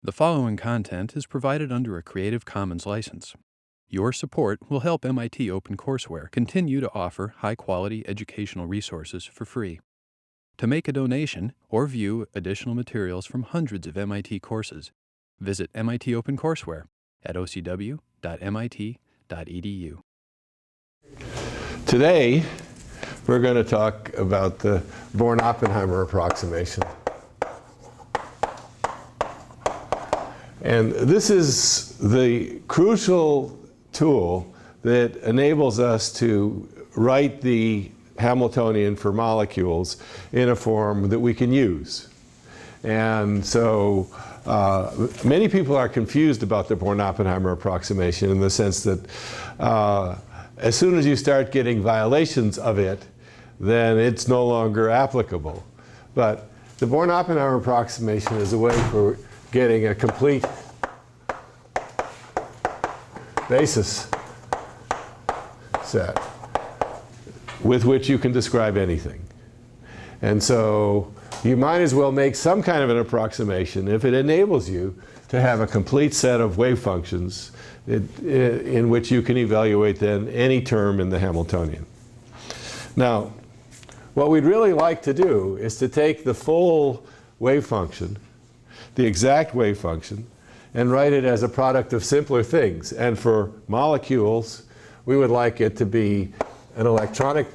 The following content is provided under a Creative Commons license. Your support will help MIT OpenCourseware continue to offer high-quality educational resources for free. To make a donation or view additional materials from hundreds of MIT courses, visit MIT OpenCourseware at ocw.mit.edu. Today, we're going to talk about the Born-Oppenheimer approximation. And this is the crucial tool that enables us to write the Hamiltonian for molecules in a form that we can use. And so many people are confused about the Born-Oppenheimer approximation in the sense that as soon as you start getting violations of it, then it's no longer applicable. But the Born-Oppenheimer approximation is a way for getting a complete basis set with which you can describe anything. And so you might as well make some kind of an approximation if it enables you to have a complete set of wave functions in which you can evaluate then any term in the Hamiltonian. Now, what we'd really like to do is to take the full wave function, the exact wave function, and write it as a product of simpler things. And for molecules, we would like it to be an electronic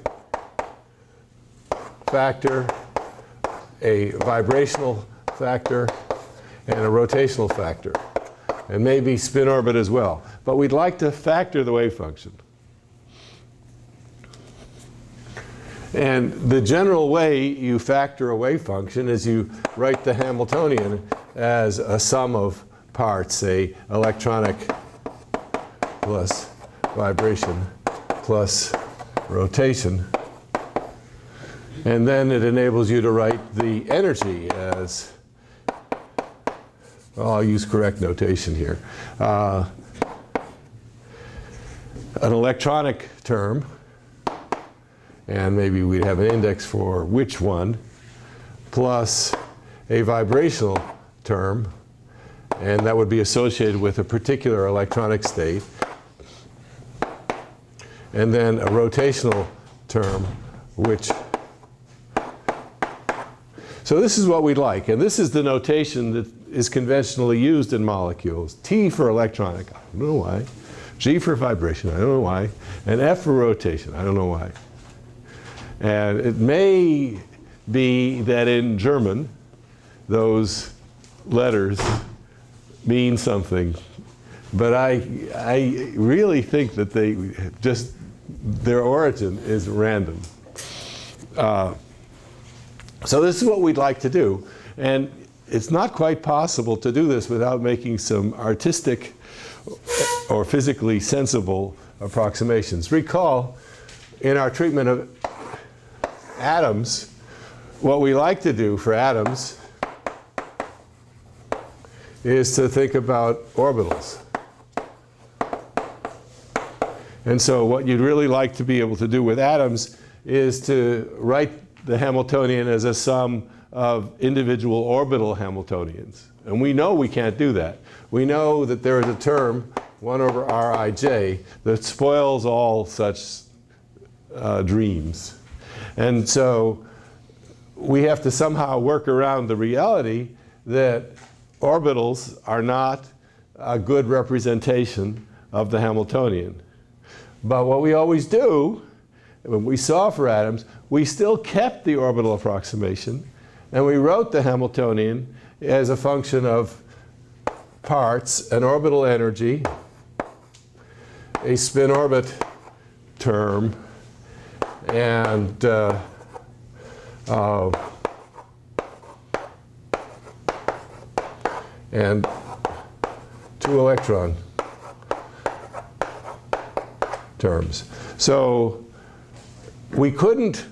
factor, a vibrational factor, and a rotational factor, and maybe spin orbit as well. But we'd like to factor the wave function. And the general way you factor a wave function is you write the Hamiltonian as a sum of parts, say electronic plus vibration plus rotation. And then it enables you to write the energy as, well, I'll use correct notation here, an electronic term, and maybe we'd have an index for which one, plus a vibrational term, and that would be associated with a particular electronic state, and then a rotational term, which, so this is what we'd like, and this is the notation that is conventionally used in molecules. T for electronic, I don't know why. G for vibration, I don't know why. And F for rotation, I don't know why. And it may be that in German, those letters mean something, but I really think that they just, their origin is random. So this is what we'd like to do. And it's not quite possible to do this without making some artistic or physically sensible approximations. Recall, in our treatment of atoms, what we like to do for atoms is to think about orbitals. And so what you'd really like to be able to do with atoms is to write the Hamiltonian as a sum of individual orbital Hamiltonians. And we know we can't do that. We know that there is a term, 1 over Rij, that spoils all such dreams. And so we have to somehow work around the reality that orbitals are not a good representation of the Hamiltonian. But what we always do, when we saw for atoms, we still kept the orbital approximation, and we wrote the Hamiltonian as a function of parts, an orbital energy, a spin orbit term, and two electron terms. So we couldn't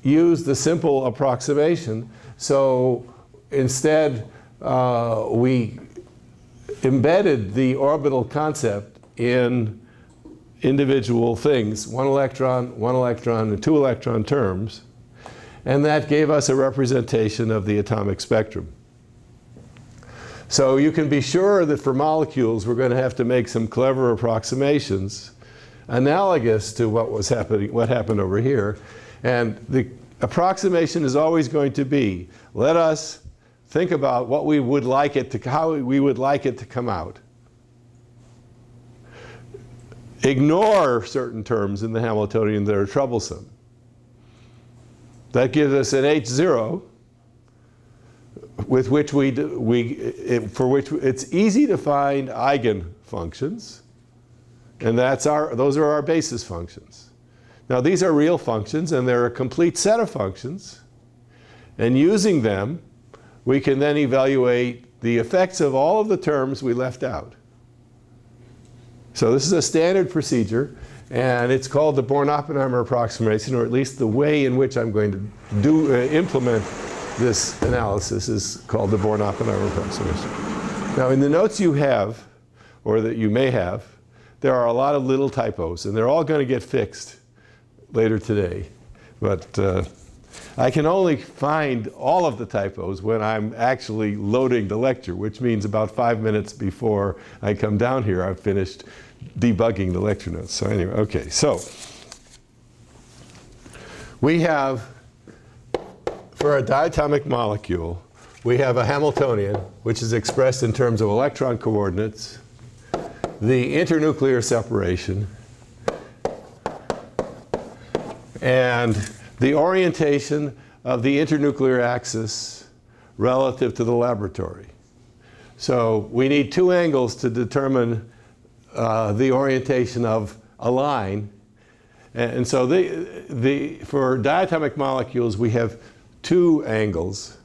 use the simple approximation, so instead we embedded the orbital concept in individual things, one electron, and two electron terms, and that gave us a representation of the atomic spectrum. So you can be sure that for molecules we're going to have to make some clever approximations analogous to what happened over here. And the approximation is always going to be, let us think about what we would like it to, how we would like it to come out. Ignore certain terms in the Hamiltonian that are troublesome. That gives us an H0 with which for which it's easy to find eigenfunctions, and those are our basis functions. Now these are real functions, and they're a complete set of functions, and using them we can then evaluate the effects of all of the terms we left out. So this is a standard procedure, and it's called the Born-Oppenheimer approximation, or at least the way in which I'm going to implement this analysis is called the Born-Oppenheimer approximation. Now in the notes you have, or that you may have, there are a lot of little typos, and they're all going to get fixed later today. But I can only find all of the typos when I'm actually loading the lecture, which means about 5 minutes before I come down here, I've finished debugging the lecture notes. So anyway, okay, so we have, for a diatomic molecule, we have a Hamiltonian, which is expressed in terms of electron coordinates, the internuclear separation, and the orientation of the internuclear axis relative to the laboratory. So we need two angles to determine the orientation of a line. And so for diatomic molecules, we have two angles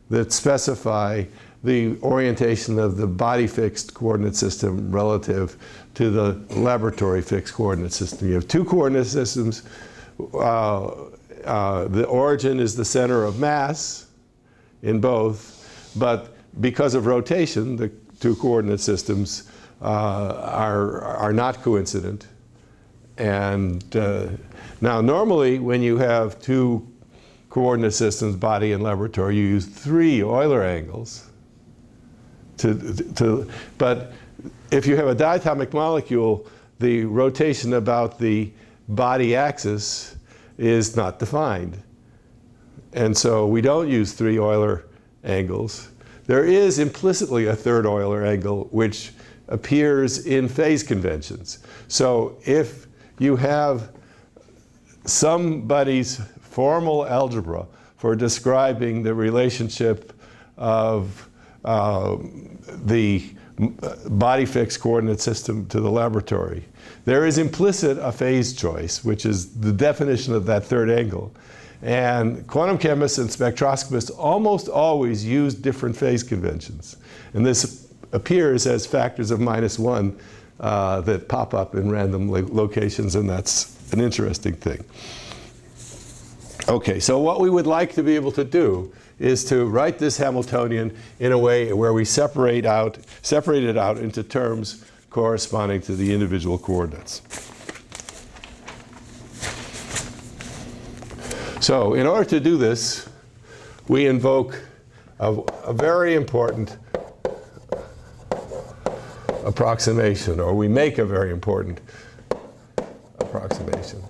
that specify the orientation of the body fixed coordinate system relative to the laboratory fixed coordinate system. You have two coordinate systems. The origin is the center of mass in both, but because of rotation, the two coordinate systems are not coincident. And now normally when you have two coordinate systems, body and laboratory, you use three Euler angles. But if you have a diatomic molecule, the rotation about the body axis is not defined. And so we don't use three Euler angles. There is implicitly a third Euler angle which appears in phase conventions. So if you have somebody's formal algebra for describing the relationship of the body fixed coordinate system to the laboratory, there is implicit a phase choice, which is the definition of that third angle. And quantum chemists and spectroscopists almost always use different phase conventions. And this appears as factors of -1 that pop up in random locations, and that's an interesting thing. Okay, so what we would like to be able to do is to write this Hamiltonian in a way where we separate it out into terms corresponding to the individual coordinates. So in order to do this, we invoke a very important approximation, or we make a very important approximation.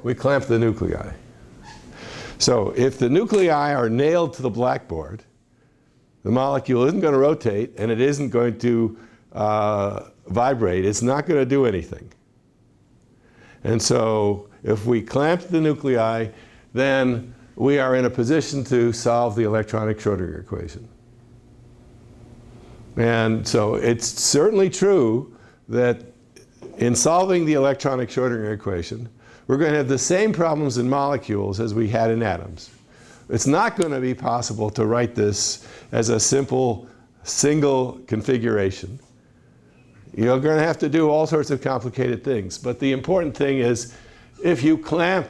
We clamp the nuclei. So if the nuclei are nailed to the blackboard, the molecule isn't going to rotate and it isn't going to vibrate. It's not going to do anything. And so if we clamp the nuclei, then we are in a position to solve the electronic Schrödinger equation. And so it's certainly true that in solving the electronic Schrödinger equation, we're going to have the same problems in molecules as we had in atoms. It's not going to be possible to write this as a simple single configuration. You're going to have to do all sorts of complicated things. But the important thing is, if you clamp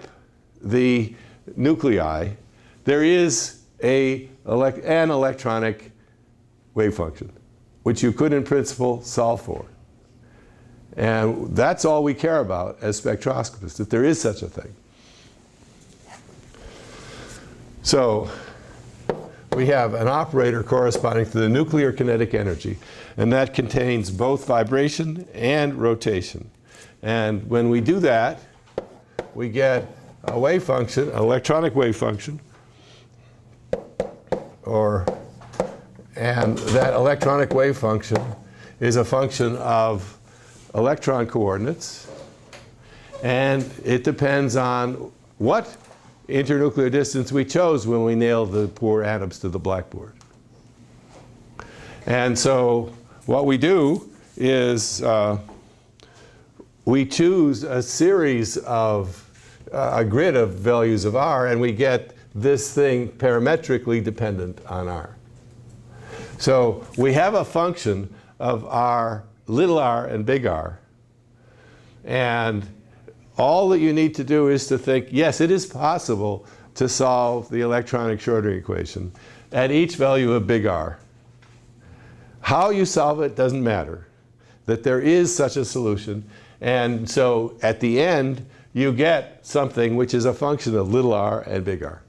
the nuclei, there is an electronic wave function, which you could in principle solve for. And that's all we care about as spectroscopists, that there is such a thing. So we have an operator corresponding to the nuclear kinetic energy, and that contains both vibration and rotation. And when we do that, we get a wave function, an electronic wave function, and that electronic wave function is a function of electron coordinates, and it depends on what internuclear distance we chose when we nailed the poor atoms to the blackboard. And so what we do is we choose a series of a grid of values of R, and we get this thing parametrically dependent on R. So we have a function of R, little r and big R, and all that you need to do is to think, yes, it is possible to solve the electronic Schrödinger equation at each value of big R. How you solve it doesn't matter, that there is such a solution, and so at the end you get something which is a function of little r and big R.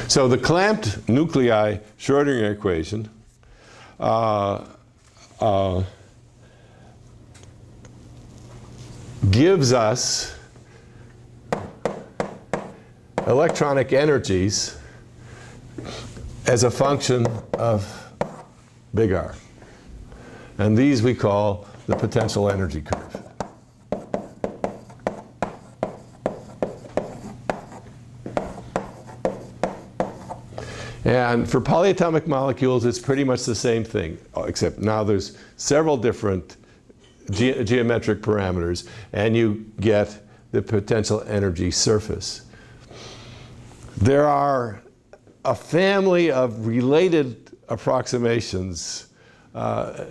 So the clamped nuclei Schrödinger equation gives us electronic energies as a function of big R. And these we call the potential energy curve. And for polyatomic molecules, it's pretty much the same thing, except now there's several different geometric parameters, and you get the potential energy surface. There are a family of related approximations.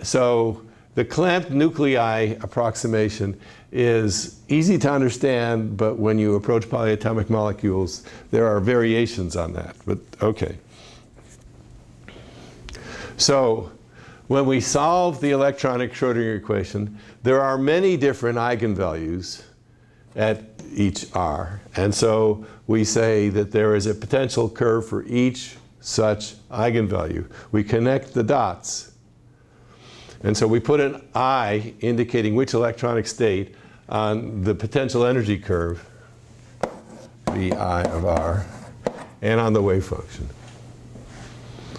So the clamped nuclei approximation is easy to understand, but when you approach polyatomic molecules, there are variations on that. But okay. So when we solve the electronic Schrödinger equation, there are many different eigenvalues at each R. And so we say that there is a potential curve for each such eigenvalue. We connect the dots. And so we put an I indicating which electronic state on the potential energy curve, the I of R, and on the wave function.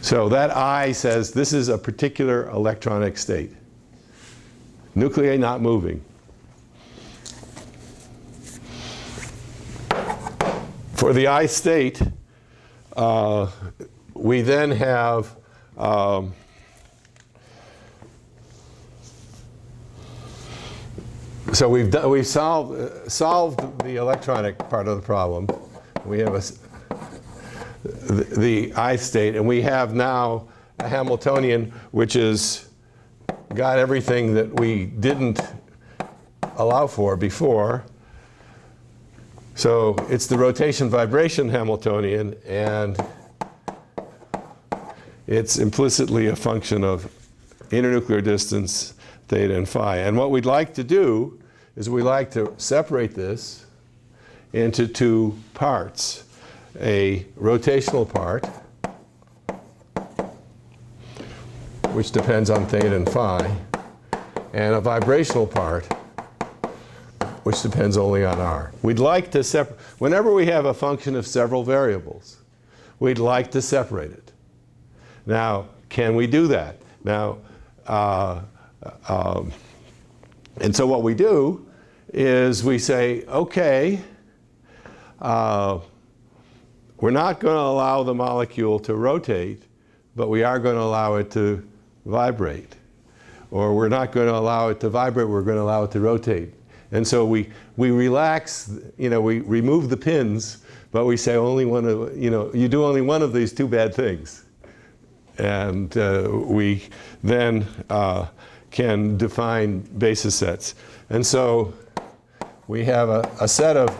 So that I says this is a particular electronic state. Nuclei not moving. For the I state, we then have so we've solved the electronic part of the problem. We have the I state, and we have now a Hamiltonian which has got everything that we didn't allow for before. So it's the rotation-vibration Hamiltonian, and it's implicitly a function of internuclear distance, theta and phi. And what we'd like to do is we like to separate this into two parts. A rotational part, which depends on theta and phi, and a vibrational part, which depends only on r. We'd like to separate, whenever we have a function of several variables, we'd like to separate it. Now, can we do that? Now, and so what we do is we say, okay, we're not going to allow the molecule to rotate, but we are going to allow it to vibrate. Or we're not going to allow it to vibrate, we're going to allow it to rotate. And so we relax, we remove the pins, but we say only one of, you do only one of these two bad things. And we then can define basis sets. And so we have a set of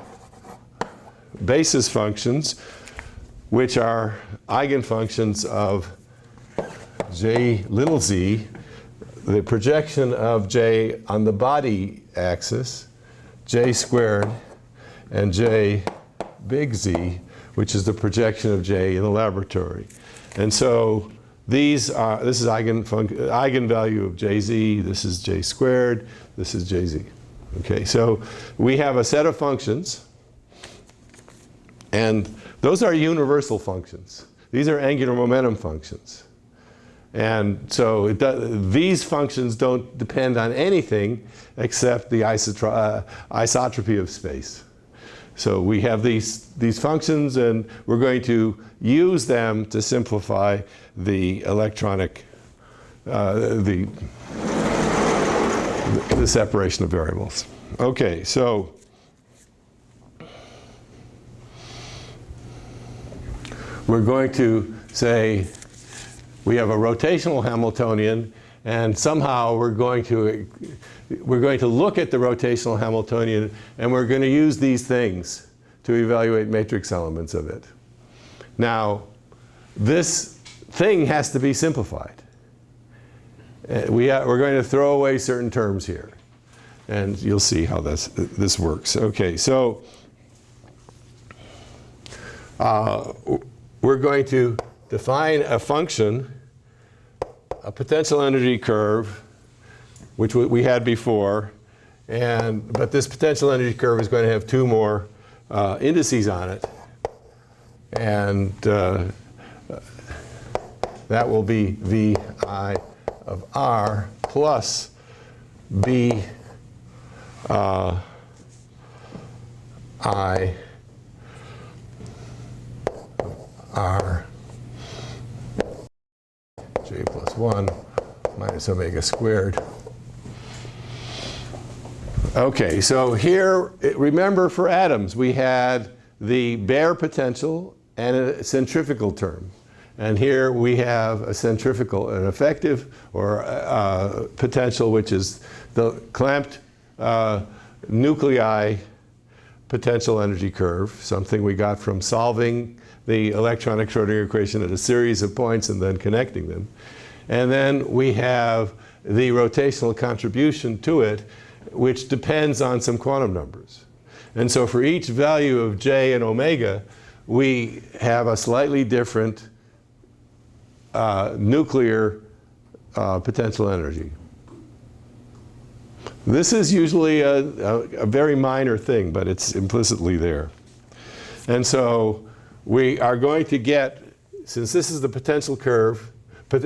basis functions which are eigenfunctions of j little z, the projection of j on the body axis, j squared and J big Z, which is the projection of J in the laboratory. And so these are, this is eigenvalue of Jz, this is J squared, this is Jz. Okay, so we have a set of functions, and those are universal functions. These are angular momentum functions. And so these functions don't depend on anything except the isotropy of space. So we have these functions, and we're going to use them to simplify the electronic, the separation of variables. Okay, so we're going to say we have a rotational Hamiltonian, and somehow we're going to look at the rotational Hamiltonian, and we're going to use these things to evaluate matrix elements of it. Now, this thing has to be simplified. We're going to throw away certain terms here, and you'll see how this works. Okay, so we're going to define a function, a potential energy curve, which we had before, but this potential energy curve is going to have two more indices on it, and that will be Vi of R plus B I R J plus 1 minus omega squared. Okay, so here, remember for atoms, we had the bare potential and a centrifugal term. And here we have a centrifugal, an effective or potential, which is the clamped nuclei potential energy curve, something we got from solving the electronic Schrodinger equation at a series of points and then connecting them. And then we have the rotational contribution to it, which depends on some quantum numbers. And so for each value of J and omega, we have a slightly different nuclear potential energy. This is usually a very minor thing, but it's implicitly there. And so we are going to get, since this is the potential curve and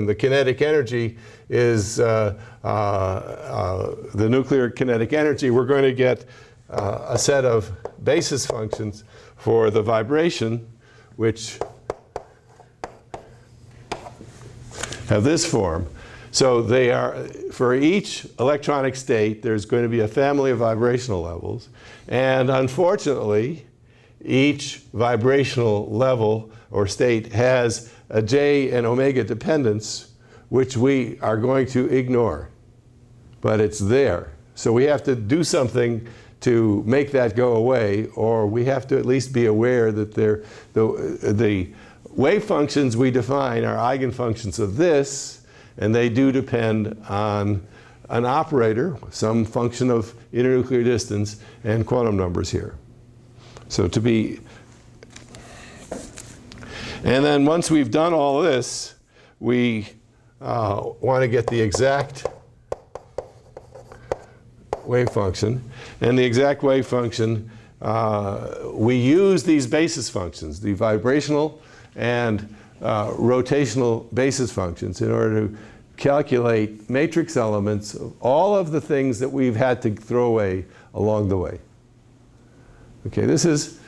the kinetic energy is the nuclear kinetic energy, we're going to get a set of basis functions for the vibration, which have this form. So they are, for each electronic state, there's going to be a family of vibrational levels. And unfortunately, each vibrational level or state has a J and omega dependence, which we are going to ignore. But it's there. So we have to do something to make that go away, or we have to at least be aware that the wave functions we define are eigenfunctions of this, and they do depend on an operator, some function of internuclear distance, and quantum numbers here. So to be, and then once we've done all this, we want to get the exact wave function. And the exact wave function, we use these basis functions, the vibrational and rotational basis functions, in order to calculate matrix elements of all of the things that we've had to throw away along the way. Okay, this is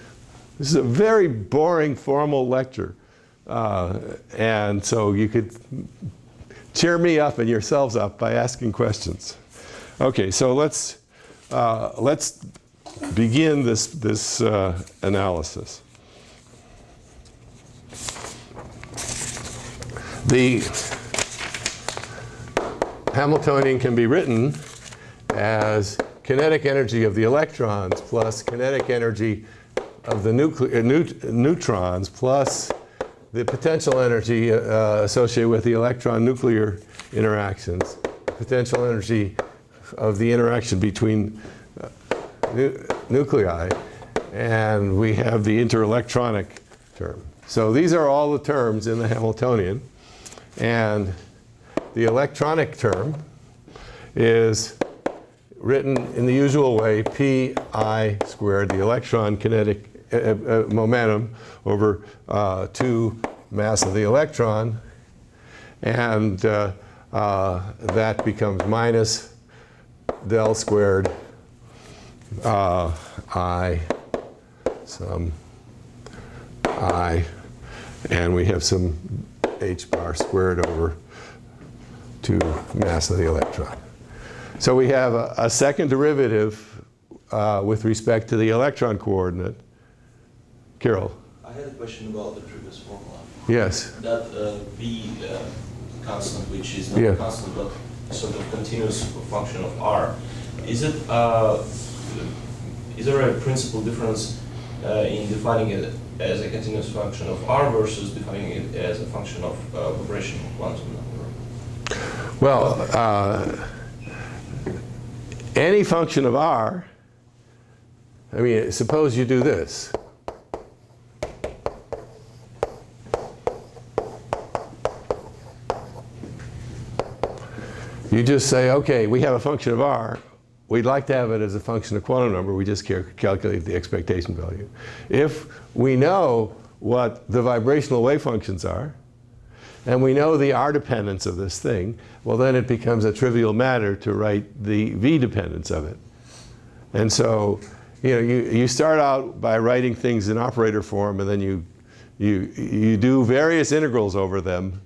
a very boring formal lecture, and so you could cheer me up and yourselves up by asking questions. Okay, so let's begin this analysis. The Hamiltonian can be written as kinetic energy of the electrons plus kinetic energy of the neutrons plus the potential energy associated with the electron-nuclear interactions, potential energy of the interaction between nuclei, and we have the interelectronic term. So these are all the terms in the Hamiltonian, and the electronic term is written in the usual way, pi squared, the electron kinetic momentum over 2 mass of the electron, and that becomes minus del squared I some I, and we have some h bar squared over 2 mass of the electron. So we have a second derivative with respect to the electron coordinate. Carol? I had a question about the previous formula. Yes. That v constant, which is not a constant but sort of continuous function of r, is there a principal difference in defining it as a continuous function of r versus defining it as a function of vibrational quantum number? Well, any function of r, I mean, suppose you do this. You just say, okay, we have a function of r. We'd like to have it as a function of quantum number. We just calculate the expectation value. If we know what the vibrational wave functions are, and we know the r dependence of this thing, well, then it becomes a trivial matter to write the v dependence of it. And so, you start out by writing things in operator form, and then you do various integrals over them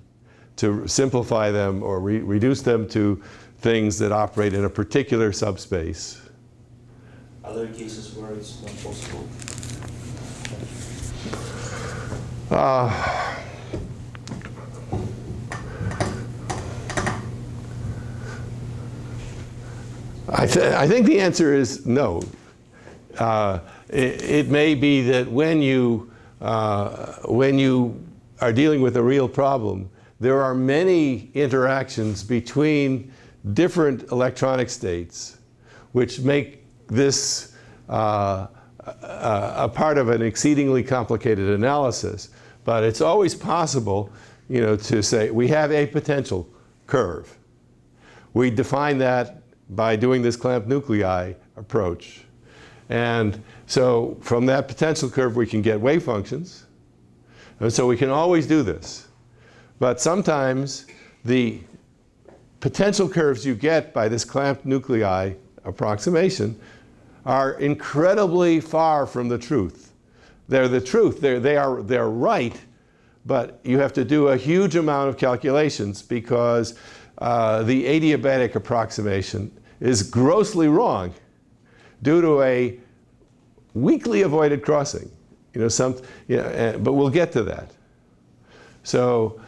to simplify them or reduce them to things that operate in a particular subspace. Are there cases where it's not possible? I think the answer is no. It may be that when you are dealing with a real problem, there are many interactions between different electronic states which make this a part of an exceedingly complicated analysis. But it's always possible, to say we have a potential curve. We define that by doing this clamped nuclei approach. And so from that potential curve we can get wave functions. And so we can always do this. But sometimes the potential curves you get by this clamped nuclei approximation are incredibly far from the truth. They're the truth. They're right, but you have to do a huge amount of calculations because the adiabatic approximation is grossly wrong due to a weakly avoided crossing. But we'll get to that. So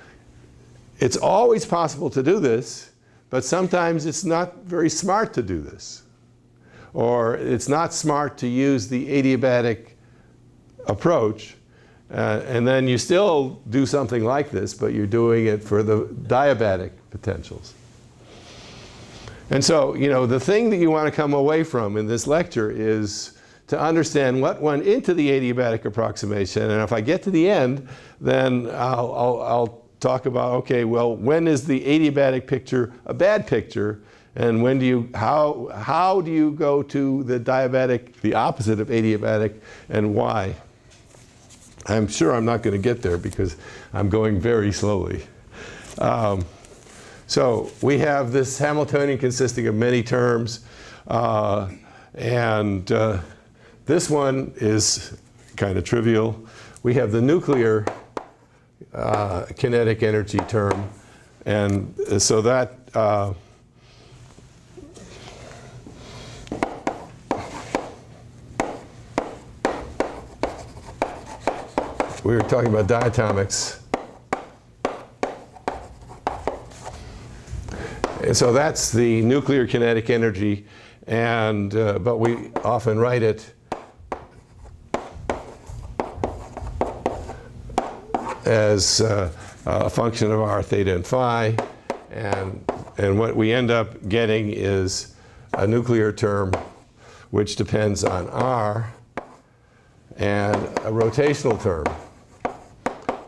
it's always possible to do this, but sometimes it's not very smart to do this. Or it's not smart to use the adiabatic approach, and then you still do something like this, but you're doing it for the diabatic potentials. And so, the thing that you want to come away from in this lecture is to understand what went into the adiabatic approximation. And if I get to the end, then I'll talk about, okay, well, when is the adiabatic picture a bad picture? And when how do you go to the diabatic, the opposite of adiabatic, and why? I'm sure I'm not going to get there because I'm going very slowly. So we have this Hamiltonian consisting of many terms, and this one is kind of trivial. We have the nuclear kinetic energy term, and so that we were talking about diatomics. And so that's the nuclear kinetic energy, and but we often write it as a function of r, theta, and phi, and what we end up getting is a nuclear term which depends on r, and a rotational term,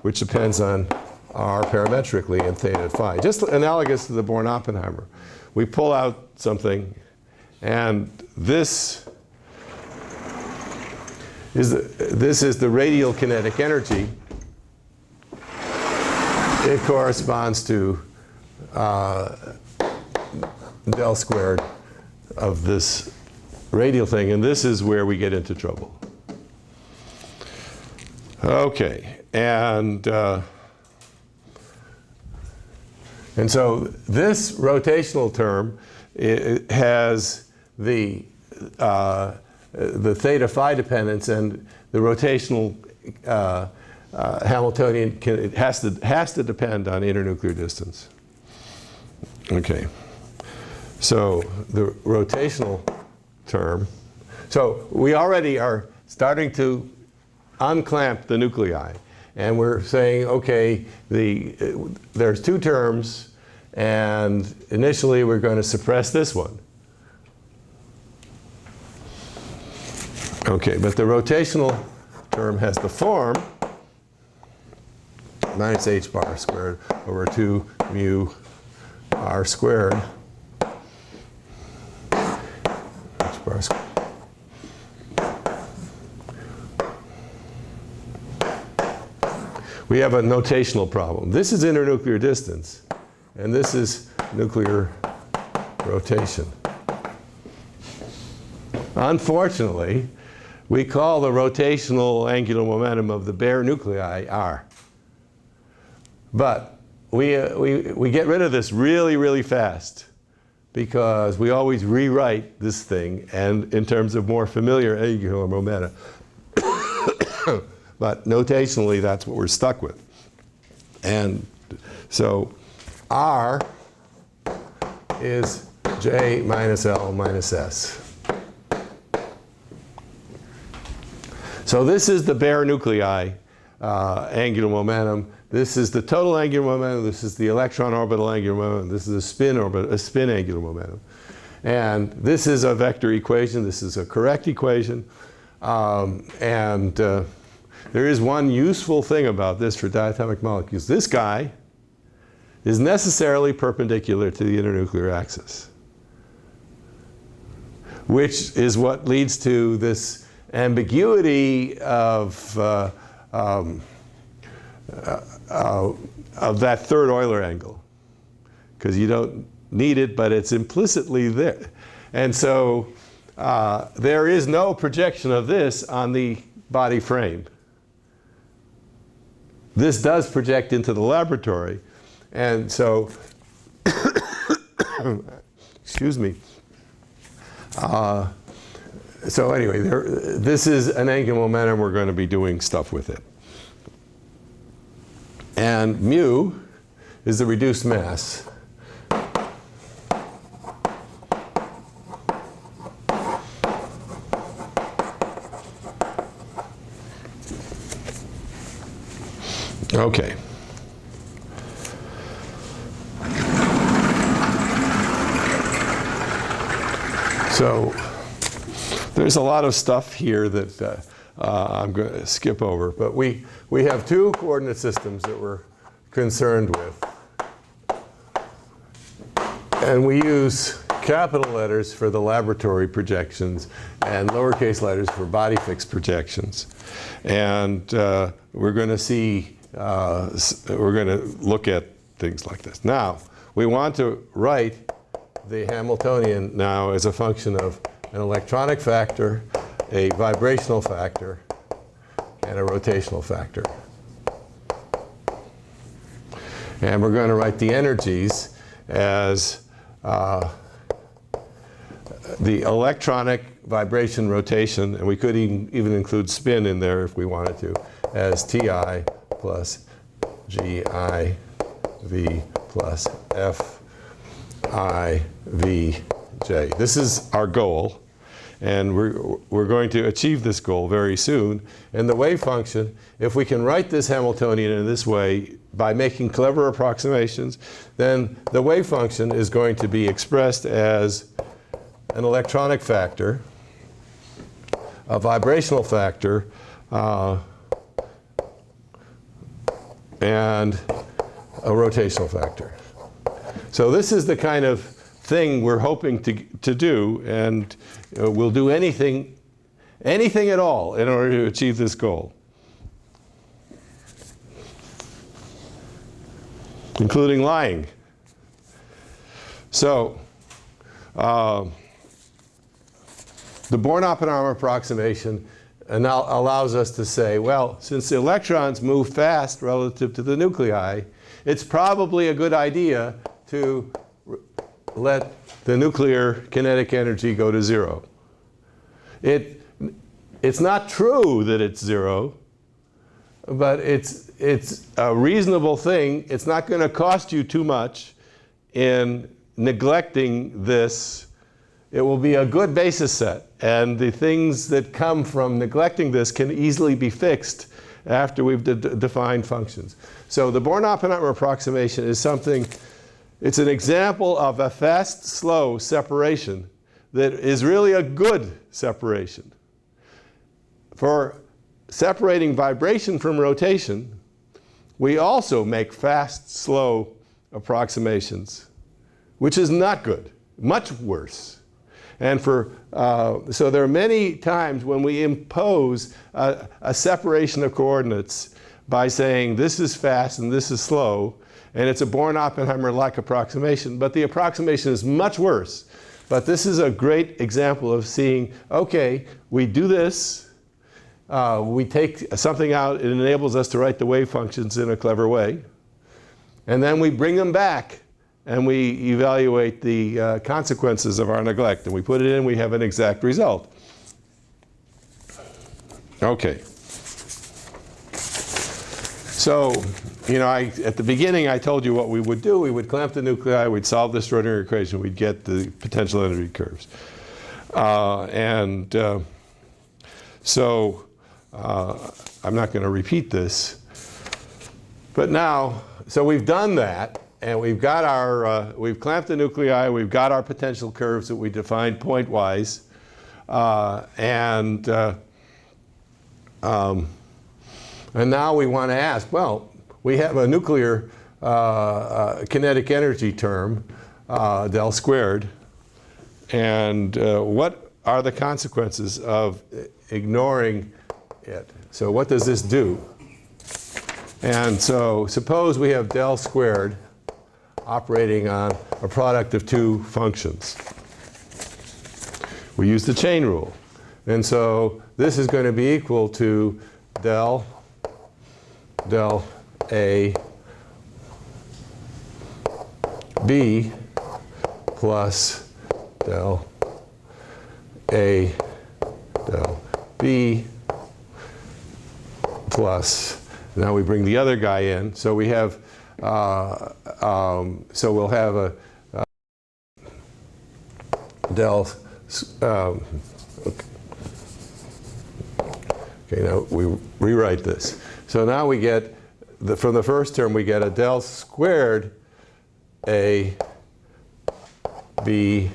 which depends on r parametrically in theta phi. Just analogous to the Born-Oppenheimer. We pull out something, and this is the radial kinetic energy. It corresponds to del squared of this radial thing, and this is where we get into trouble. Okay, and so this rotational term, it has the theta phi dependence, and the rotational Hamiltonian it has to depend on internuclear distance. Okay, so the rotational term. So we already are starting to unclamp the nuclei, and we're saying, okay, there's two terms, and initially we're going to suppress this one. Okay, but the rotational term has the form minus h bar squared over 2 mu r squared h bar squared. We have a notational problem. This is internuclear distance, and this is nuclear rotation. Unfortunately, we call the rotational angular momentum of the bare nuclei r. But we get rid of this really, really fast, because we always rewrite this thing and in terms of more familiar angular momenta. But notationally, that's what we're stuck with. And so r is j minus l minus s. So this is the bare nuclei angular momentum. This is the total angular momentum. This is the electron orbital angular momentum. This is a spin angular momentum. And this is a vector equation. This is a correct equation. There is one useful thing about this for diatomic molecules. This guy is necessarily perpendicular to the internuclear axis, which is what leads to this ambiguity of that third Euler angle, because you don't need it, but it's implicitly there. And so there is no projection of this on the body frame. This does project into the laboratory, and so excuse me. So anyway, this is an angular momentum. We're going to be doing stuff with it. And mu is the reduced mass. Okay. So there's a lot of stuff here that I'm going to skip over, but we have two coordinate systems that we're concerned with. And we use capital letters for the laboratory projections and lowercase letters for body fixed projections. And we're going to see, we're going to look at things like this. Now, we want to write the Hamiltonian now as a function of an electronic factor, a vibrational factor, and a rotational factor. And we're going to write the energies as the electronic vibration rotation, and we could even include spin in there if we wanted to, as Ti plus Gi V plus F I V J. This is our goal, and we're going to achieve this goal very soon. And the wave function, if we can write this Hamiltonian in this way by making clever approximations, then the wave function is going to be expressed as an electronic factor a vibrational factor and a rotational factor. So this is the kind of thing we're hoping to do, and we'll do anything at all in order to achieve this goal, including lying. So the Born-Oppenheimer approximation now allows us to say, well, since the electrons move fast relative to the nuclei, it's probably a good idea to let the nuclear kinetic energy go to 0. It's not true that it's 0, but it's a reasonable thing. It's not going to cost you too much in neglecting this. It will be a good basis set, and the things that come from neglecting this can easily be fixed after we've defined functions. So the Born-Oppenheimer approximation is something, it's an example of a fast-slow separation that is really a good separation. For separating vibration from rotation, we also make fast, slow approximations, which is not good, much worse. And so there are many times when we impose a separation of coordinates by saying this is fast and this is slow, and it's a Born-Oppenheimer-like approximation, but the approximation is much worse. But this is a great example of seeing, okay, we do this, we take something out, it enables us to write the wave functions in a clever way, and then we bring them back and we evaluate the consequences of our neglect, and we put it in, we have an exact result. Okay. So, you know, at the beginning I told you what we would do. We would clamp the nuclei, we'd solve the Schrodinger equation, we'd get the potential energy curves. So I'm not going to repeat this. But now, so we've done that, and we've got our, we've clamped the nuclei, we've got our potential curves that we defined point-wise, and now we want to ask, well, we have a nuclear kinetic energy term, del squared, and what are the consequences of ignoring it? So what does this do? And so suppose we have del squared operating on a product of two functions. We use the chain rule. And so this is going to be equal to del A B plus del A del B plus, now we bring the other guy in, so we have, so we'll have a del, okay, now we rewrite this. So now we get, from the first term, we get a del squared A B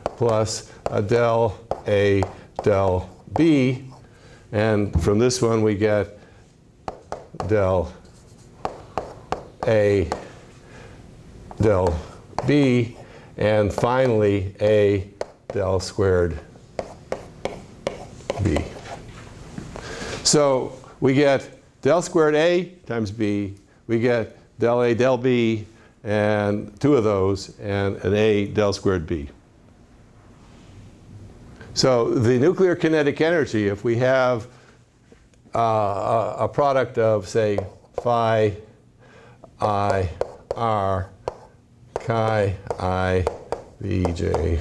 plus a del A del B, and from this one we get del A del B, and finally A del squared B. So we get del squared A times B, we get del A del B, and two of those, and an A del squared B. So the nuclear kinetic energy, if we have a product of, say, phi I R chi I V J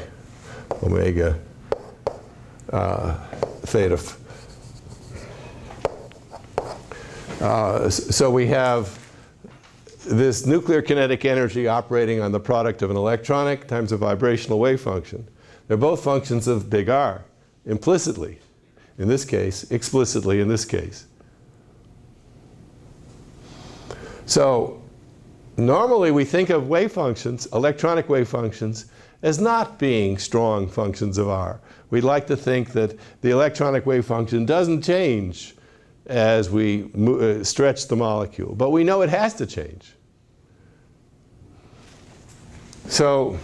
omega theta. So we have this nuclear kinetic energy operating on the product of an electronic times a vibrational wave function. They're both functions of big R, implicitly in this case, explicitly in this case. So normally we think of wave functions, electronic wave functions, as not being strong functions of R. We'd like to think that the electronic wave function doesn't change as we stretch the molecule, but we know it has to change. So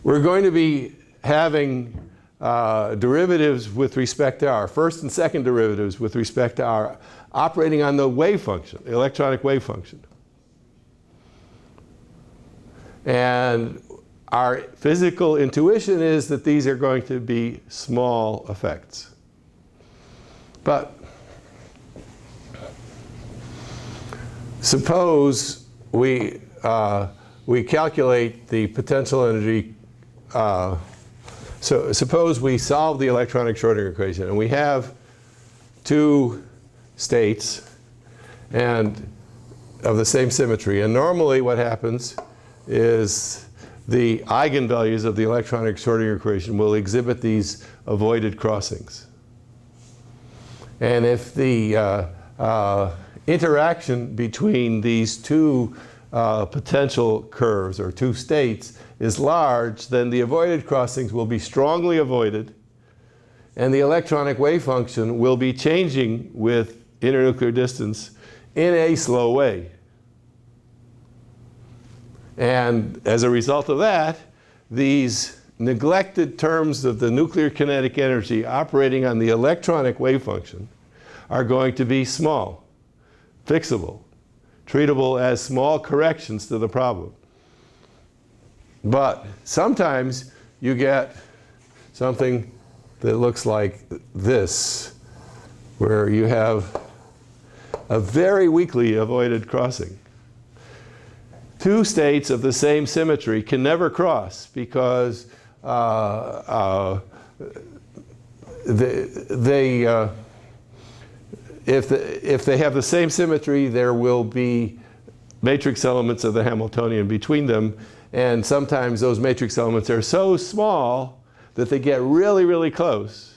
we're going to be having derivatives with respect to R, first and second derivatives with respect to R, operating on the wave function, the electronic wave function. And our physical intuition is that these are going to be small effects. But suppose we calculate the potential energy. So suppose we solve the electronic Schrodinger equation, and we have two states and of the same symmetry. And normally what happens is the eigenvalues of the electronic Schrodinger equation will exhibit these avoided crossings. And if the interaction between these two potential curves or two states is large, then the avoided crossings will be strongly avoided, and the electronic wave function will be changing with internuclear distance in a slow way. And as a result of that, these neglected terms of the nuclear kinetic energy operating on the electronic wave function are going to be small, fixable, treatable as small corrections to the problem. But sometimes you get something that looks like this, where you have a very weakly avoided crossing. Two states of the same symmetry can never cross because if they have the same symmetry, there will be matrix elements of the Hamiltonian between them, and sometimes those matrix elements are so small that they get really, really close.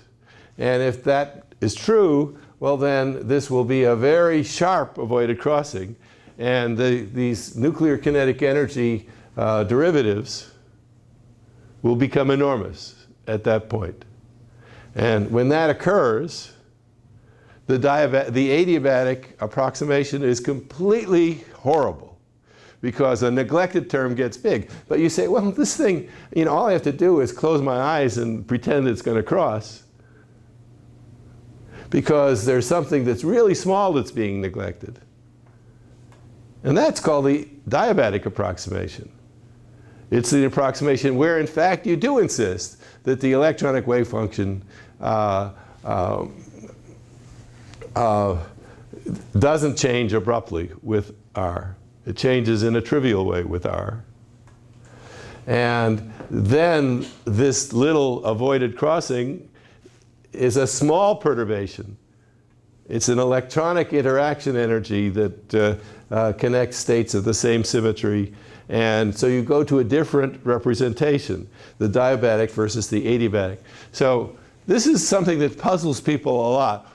And if that is true, well then this will be a very sharp avoided crossing, and these nuclear kinetic energy derivatives will become enormous at that point. And when that occurs, the adiabatic approximation is completely horrible because a neglected term gets big. But you say, well, this thing, all I have to do is close my eyes and pretend it's going to cross, because there's something that's really small that's being neglected. And that's called the diabatic approximation. It's the approximation where, in fact, you do insist that the electronic wave function doesn't change abruptly with R. It changes in a trivial way with R. And then this little avoided crossing is a small perturbation. It's an electronic interaction energy that connects states of the same symmetry. And so you go to a different representation, the diabatic versus the adiabatic. So this is something that puzzles people a lot.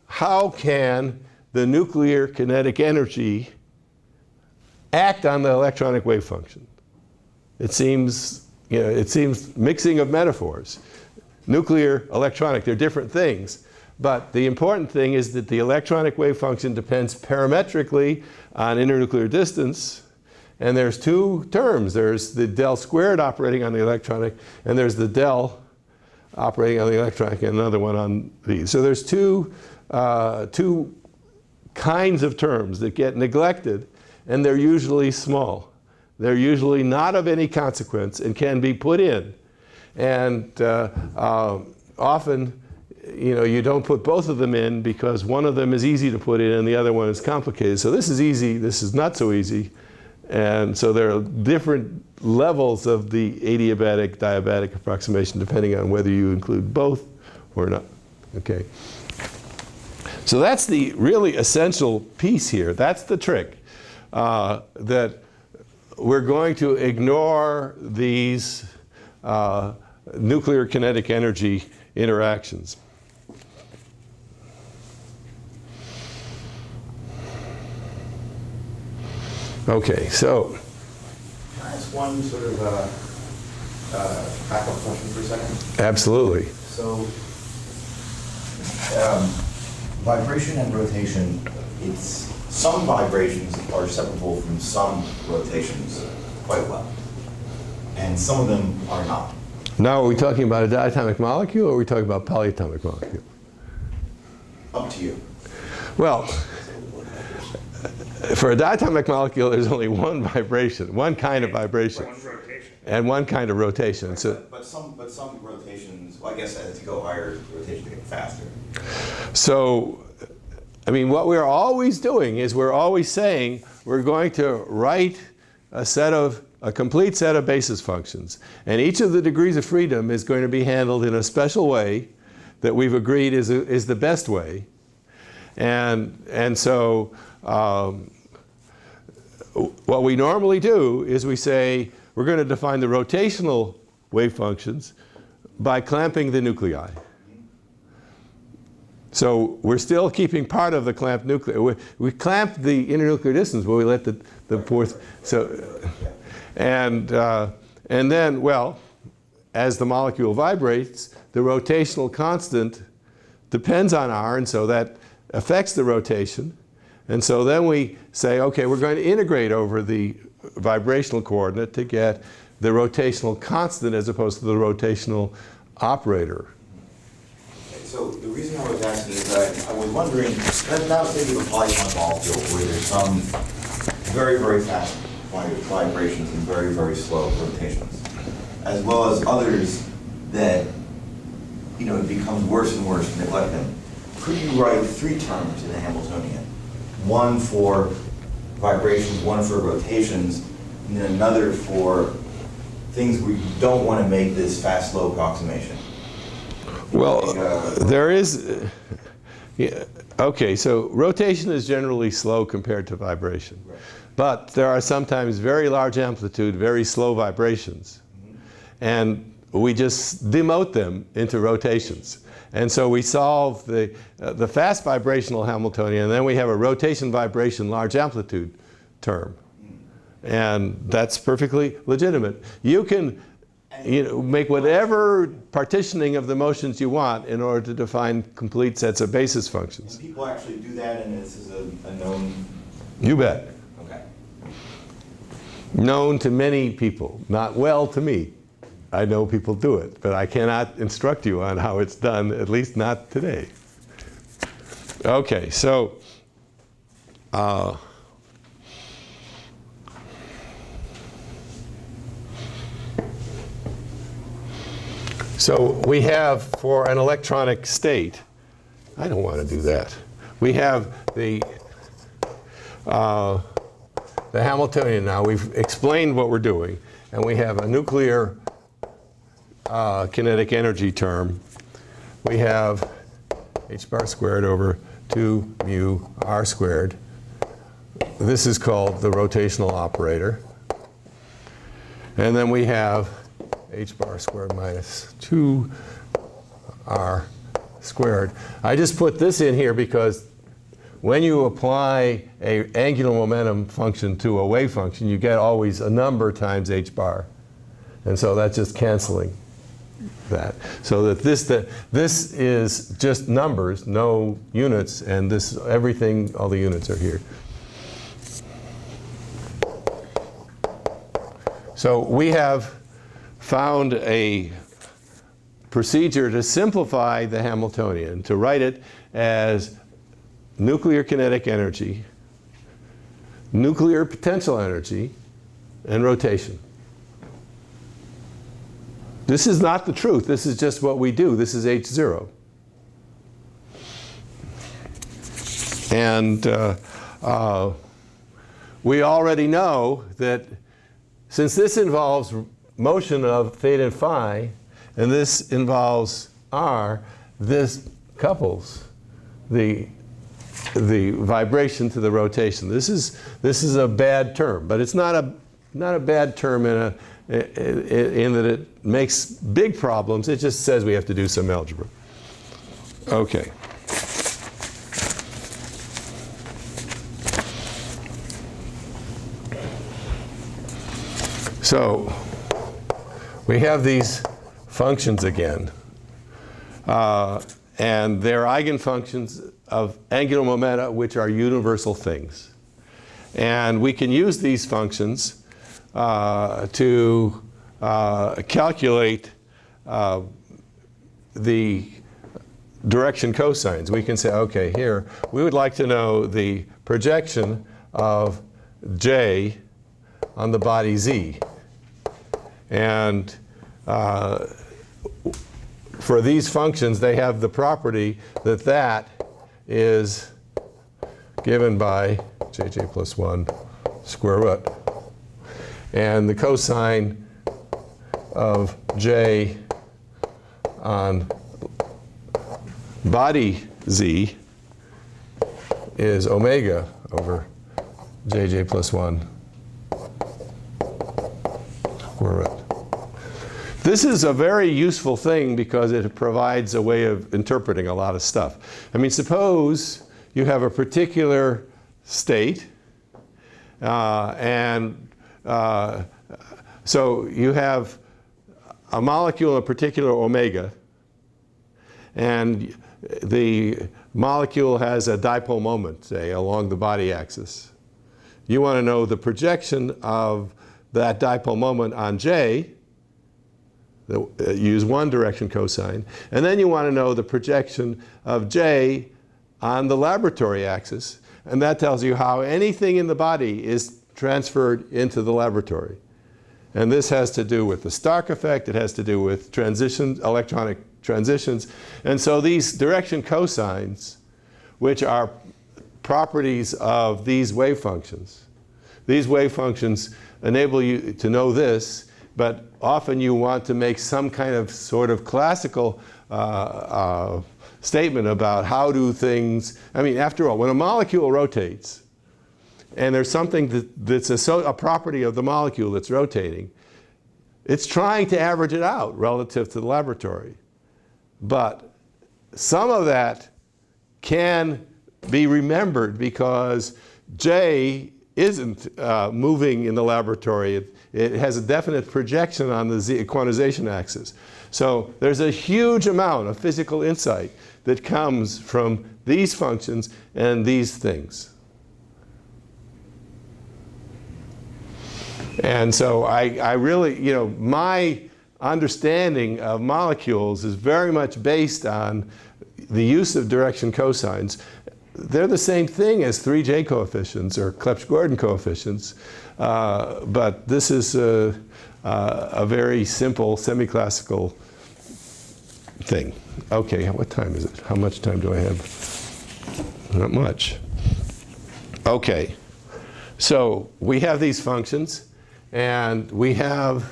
How can the nuclear kinetic energy act on the electronic wave function? It seems mixing of metaphors. Nuclear, electronic, they're different things. But the important thing is that the electronic wave function depends parametrically on internuclear distance. And there's two terms. There's the del squared operating on the electronic, and there's the del operating on the electronic, and another one on these. So there's two kinds of terms that get neglected, and they're usually small. They're usually not of any consequence and can be put in. And often, you don't put both of them in because one of them is easy to put in and the other one is complicated. So this is easy, this is not so easy. And so there are different levels of the adiabatic, diabatic approximation depending on whether you include both or not. Okay. So that's the really essential piece here. That's the trick. That we're going to ignore these nuclear kinetic energy interactions. Okay, so Can I ask one sort of backup question for a second? absolutely. So, vibration and rotation, some vibrations are separable from some rotations quite well, and some of them are not. Now, are we talking about a diatomic molecule, or are we talking about polyatomic molecule? Up to you. Well, for a diatomic molecule, there's only one vibration, one kind of vibration, and one kind of rotation. So, But some rotations, well, I guess as you go higher, rotations get faster. so, I mean, what we're always doing is we're always saying we're going to write a complete set of basis functions, and each of the degrees of freedom is going to be handled in a special way that we've agreed is the best way, and so. What we normally do is we say we're going to define the rotational wave functions by clamping the nuclei. So we're still keeping part of the clamped nuclei. We clamp the internuclear distance, but we let the fourth. So, and then, well, as the molecule vibrates, the rotational constant depends on r, and so that affects the rotation. And so then we say, okay, we're going to integrate over the vibrational coordinate to get the rotational constant as opposed to the rotational operator. So the reason I was asking is that I was wondering, now thinking of a polyatomic molecule where there's some very, very fast vibrations and very, very slow rotations, as well as others that, it becomes worse and worse to neglect them. Could you write three terms in the Hamiltonian? One for vibrations, one for rotations, and then another for things where you don't want to make this fast, slow approximation. Well, there is, okay, so rotation is generally slow compared to vibration. Right. But there are sometimes very large amplitude, very slow vibrations. And we just demote them into rotations. And so we solve the fast vibrational Hamiltonian, and then we have a rotation vibration large amplitude term. And that's perfectly legitimate. You can make whatever partitioning of the motions you want in order to define complete sets of basis functions. And people actually do that, and this is a known... You bet. Okay. Known to many people, not well to me. I know people do it, but I cannot instruct you on how it's done, at least not today. Okay, so we have, for an electronic state, I don't want to do that. We have the Hamiltonian now. We've explained what we're doing, and we have a nuclear kinetic energy term. We have h bar squared over 2 mu r squared. This is called the rotational operator. And then we have h bar squared minus 2 r squared. I just put this in here because when you apply an angular momentum function to a wave function, you get always a number times h bar. And so that's just canceling that. So that this is just numbers, no units, and this everything, all the units are here. So we have found a procedure to simplify the Hamiltonian, to write it as nuclear kinetic energy, nuclear potential energy, and rotation. This is not the truth. This is just what we do. This is H0. And we already know that since this involves motion of theta and phi, and this involves r, this couples the vibration to the rotation. This is a bad term, but it's not a bad term in that it makes big problems. It just says we have to do some algebra. Okay. So we have these functions again. And they're eigenfunctions of angular momenta, which are universal things. And we can use these functions to calculate the direction cosines. We can say, okay, here, we would like to know the projection of J on the body Z. And for these functions, they have the property that that is given by jj plus 1 square root. And the cosine of J on body Z is omega over jj plus 1 square root. This is a very useful thing because it provides a way of interpreting a lot of stuff. I mean, suppose you have a particular state, so you have a molecule, a particular omega, and the molecule has a dipole moment, say, along the body axis. You want to know the projection of that dipole moment on J. Use one direction cosine, and then you want to know the projection of J on the laboratory axis, and that tells you how anything in the body is transferred into the laboratory. And this has to do with the Stark effect, it has to do with transitions, electronic transitions, and so these direction cosines, which are properties of these wave functions enable you to know this. But often you want to make some kind of sort of classical statement about how do things, I mean, after all, when a molecule rotates, and there's something that's a property of the molecule that's rotating, it's trying to average it out relative to the laboratory. But some of that can be remembered because J isn't moving in the laboratory. It has a definite projection on the Z quantization axis. So there's a huge amount of physical insight that comes from these functions and these things. And so I really, you know, my understanding of molecules is very much based on the use of direction cosines. They're the same thing as 3J coefficients or Clebsch-Gordon coefficients, but this is a very simple semi-classical thing. Okay, what time is it? How much time do I have? Not much. Okay, so we have these functions, and we have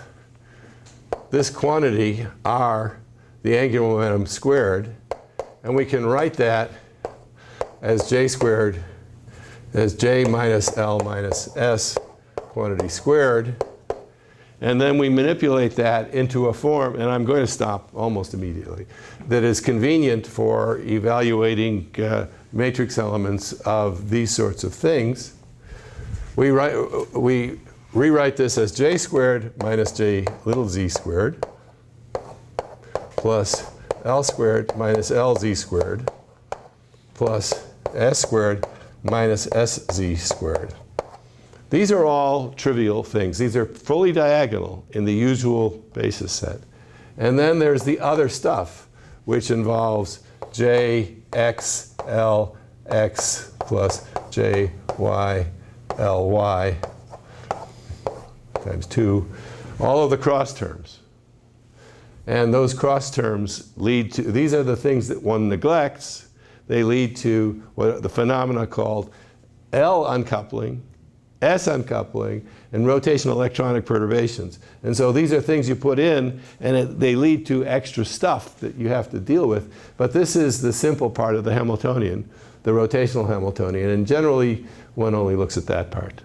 this quantity R, the angular momentum squared, and we can write that as J squared, as J minus L minus S quantity squared. And then we manipulate that into a form, and I'm going to stop almost immediately, that is convenient for evaluating matrix elements of these sorts of things. We rewrite this as J squared minus J little z squared plus L squared minus LZ squared plus S squared minus SZ squared. These are all trivial things. These are fully diagonal in the usual basis set. And then there's the other stuff, which involves J, X, L, X plus J, Y, L, Y times 2, all of the cross terms. And those cross terms lead to, these are the things that one neglects. They lead to what the phenomena called L uncoupling, S uncoupling, and rotational electronic perturbations. And so these are things you put in, and they lead to extra stuff that you have to deal with. But this is the simple part of the Hamiltonian, the rotational Hamiltonian. And generally, one only looks at that part.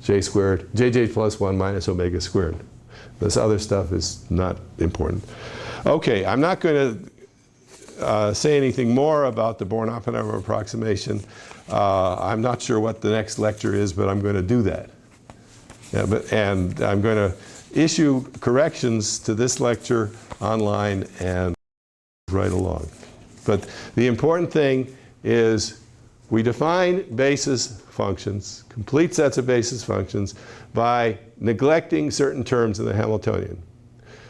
J squared, JJ plus 1 minus omega squared. This other stuff is not important. Okay, I'm not going to say anything more about the Born-Oppenheimer approximation. I'm not sure what the next lecture is, but I'm going to do that. And I'm going to issue corrections to this lecture online and right along. But the important thing is we define basis functions, complete sets of basis functions, by neglecting certain terms in the Hamiltonian.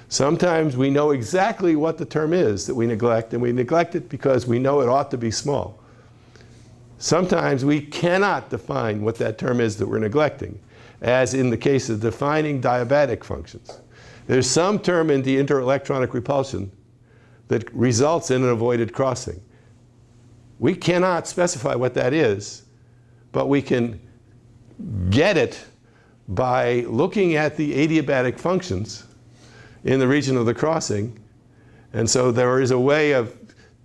Sometimes we know exactly what the term is that we neglect, and we neglect it because we know it ought to be small. Sometimes we cannot define what that term is that we're neglecting, as in the case of defining diabatic functions. There's some term in the interelectronic repulsion that results in an avoided crossing. We cannot specify what that is, but we can get it by looking at the adiabatic functions in the region of the crossing. And so there is a way of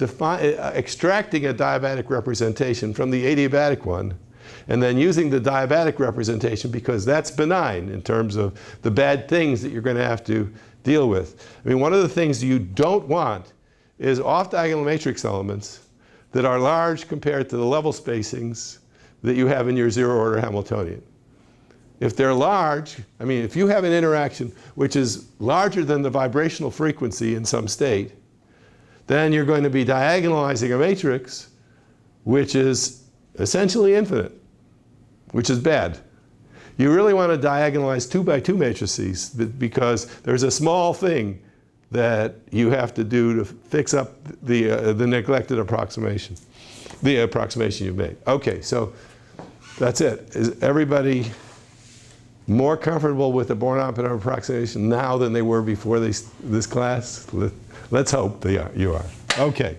extracting a diabatic representation from the adiabatic one, and then using the diabatic representation because that's benign in terms of the bad things that you're going to have to deal with. I mean, one of the things you don't want is off-diagonal matrix elements that are large compared to the level spacings that you have in your zero-order Hamiltonian. If they're large, I mean, if you have an interaction which is larger than the vibrational frequency in some state, then you're going to be diagonalizing a matrix which is essentially infinite, which is bad. You really want to diagonalize 2 by 2 matrices because there's a small thing that you have to do to fix up the neglected approximation, the approximation you've made. Okay, so that's it. Is everybody more comfortable with the Born-Oppenheimer approximation now than they were before this class? Let's hope you are. Okay.